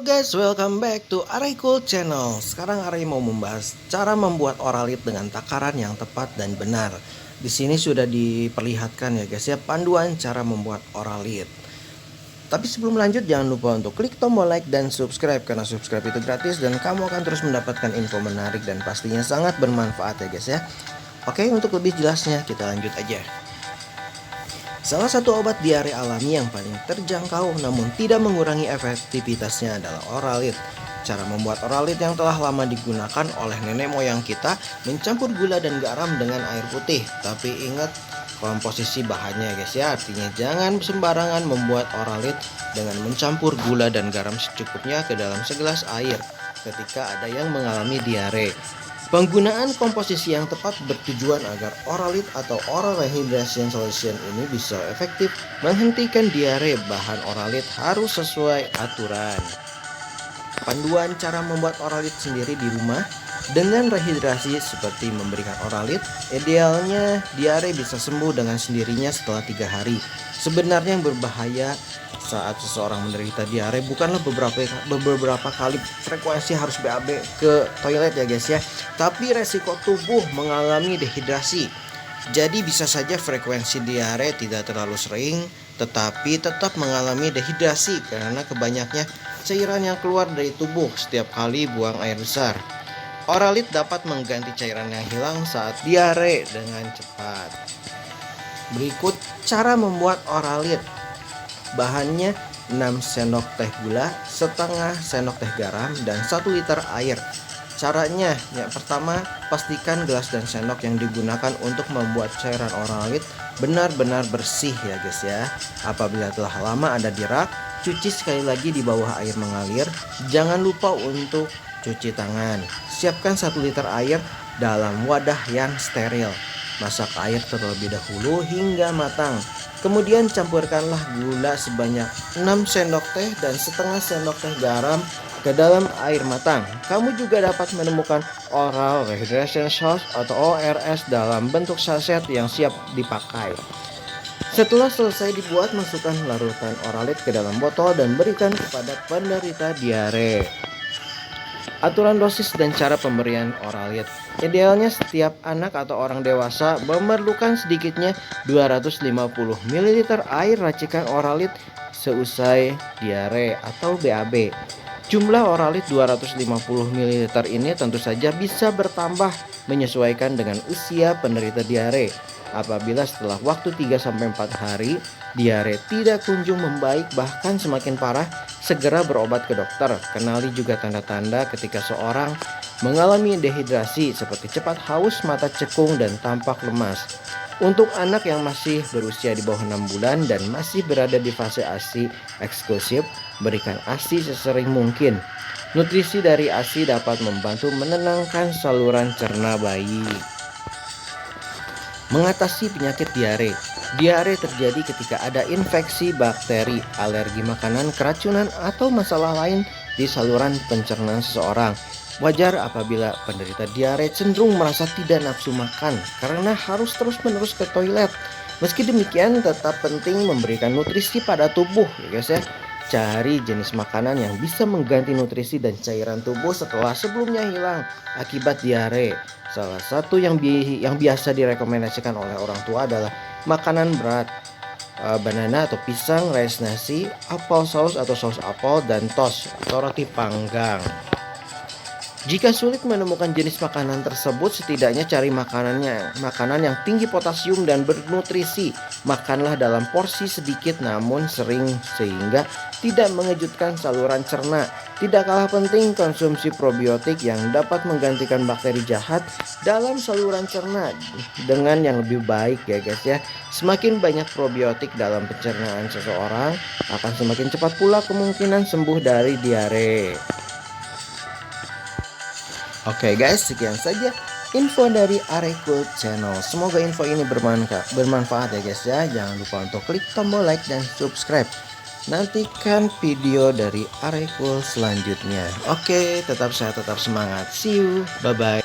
Guys, welcome back to Aray Cool Channel. Sekarang Aray mau membahas cara membuat oralit dengan takaran yang tepat dan benar. Di sini sudah diperlihatkan ya guys ya, panduan cara membuat oralit. Tapi sebelum lanjut, jangan lupa untuk klik tombol like dan subscribe, karena subscribe itu gratis dan kamu akan terus mendapatkan info menarik dan pastinya sangat bermanfaat ya guys ya. Oke, untuk lebih jelasnya kita lanjut aja. Salah satu obat diare alami yang paling terjangkau namun tidak mengurangi efektivitasnya adalah oralit. Cara membuat oralit yang telah lama digunakan oleh nenek moyang kita mencampur gula dan garam dengan air putih. Tapi ingat komposisi bahannya guys ya, artinya jangan sembarangan membuat oralit dengan mencampur gula dan garam secukupnya ke dalam segelas air ketika ada yang mengalami diare. Penggunaan komposisi yang tepat bertujuan agar oralit atau oral rehydration solution ini bisa efektif menghentikan diare. Bahan oralit harus sesuai aturan. Panduan cara membuat oralit sendiri di rumah dengan rehidrasi seperti memberikan oralit. Idealnya diare bisa sembuh dengan sendirinya setelah 3 hari. Sebenarnya yang berbahaya saat seseorang menderita diare bukanlah beberapa kali frekuensi harus BAB ke toilet ya guys ya, tapi resiko tubuh mengalami dehidrasi. Jadi bisa saja frekuensi diare tidak terlalu sering, tetapi tetap mengalami dehidrasi karena kebanyaknya cairan yang keluar dari tubuh setiap kali buang air besar. Oralit dapat mengganti cairan yang hilang saat diare dengan cepat. Berikut cara membuat oralit. Bahannya 6 sendok teh gula, setengah sendok teh garam, dan 1 liter air. Caranya, yang pertama, pastikan gelas dan sendok yang digunakan untuk membuat cairan oralit benar-benar bersih ya guys ya. Apabila telah lama ada di rak, cuci sekali lagi di bawah air mengalir. Jangan lupa untuk cuci tangan. Siapkan 1 liter air dalam wadah yang steril. Masak air terlebih dahulu hingga matang. Kemudian campurkanlah gula sebanyak 6 sendok teh dan setengah sendok teh garam ke dalam air matang. Kamu juga dapat menemukan Oral Rehydration Sauce atau ORS dalam bentuk saset yang siap dipakai. Setelah selesai dibuat, masukkan larutan oralit ke dalam botol dan berikan kepada penderita diare. Aturan dosis dan cara pemberian oralit. Idealnya setiap anak atau orang dewasa memerlukan sedikitnya 250 ml air racikan oralit seusai diare atau BAB. Jumlah oralit 250 ml ini tentu saja bisa bertambah menyesuaikan dengan usia penderita diare. Apabila setelah waktu 3-4 hari diare tidak kunjung membaik bahkan semakin parah, segera berobat ke dokter. Kenali juga tanda-tanda ketika seorang mengalami dehidrasi seperti cepat haus, mata cekung, dan tampak lemas. Untuk anak yang masih berusia di bawah 6 bulan dan masih berada di fase ASI eksklusif, berikan ASI sesering mungkin. Nutrisi dari ASI dapat membantu menenangkan saluran cerna bayi. Mengatasi penyakit diare. Diare terjadi ketika ada infeksi bakteri, alergi makanan, keracunan, atau masalah lain di saluran pencernaan seseorang. Wajar apabila penderita diare cenderung merasa tidak nafsu makan karena harus terus-menerus ke toilet. Meski demikian, tetap penting memberikan nutrisi pada tubuh ya guys ya. Cari jenis makanan yang bisa mengganti nutrisi dan cairan tubuh setelah sebelumnya hilang akibat diare. Salah satu yang biasa direkomendasikan oleh orang tua adalah makanan berat, banana atau pisang, rice nasi, apel saus atau saus apel, dan toast atau roti panggang. Jika sulit menemukan jenis makanan tersebut, setidaknya cari makanan yang tinggi potasium dan bernutrisi. Makanlah dalam porsi sedikit namun sering sehingga tidak mengejutkan saluran cerna. Tidak kalah penting, konsumsi probiotik yang dapat menggantikan bakteri jahat dalam saluran cerna dengan yang lebih baik ya guys ya. Semakin banyak probiotik dalam pencernaan seseorang, akan semakin cepat pula kemungkinan sembuh dari diare. Oke guys, sekian saja info dari Aray Cool Channel. Semoga info ini bermanfaat ya guys ya. Jangan lupa untuk klik tombol like dan subscribe. Nantikan video dari Aray Cool selanjutnya. Oke, tetap sehat, tetap semangat. See you, bye bye.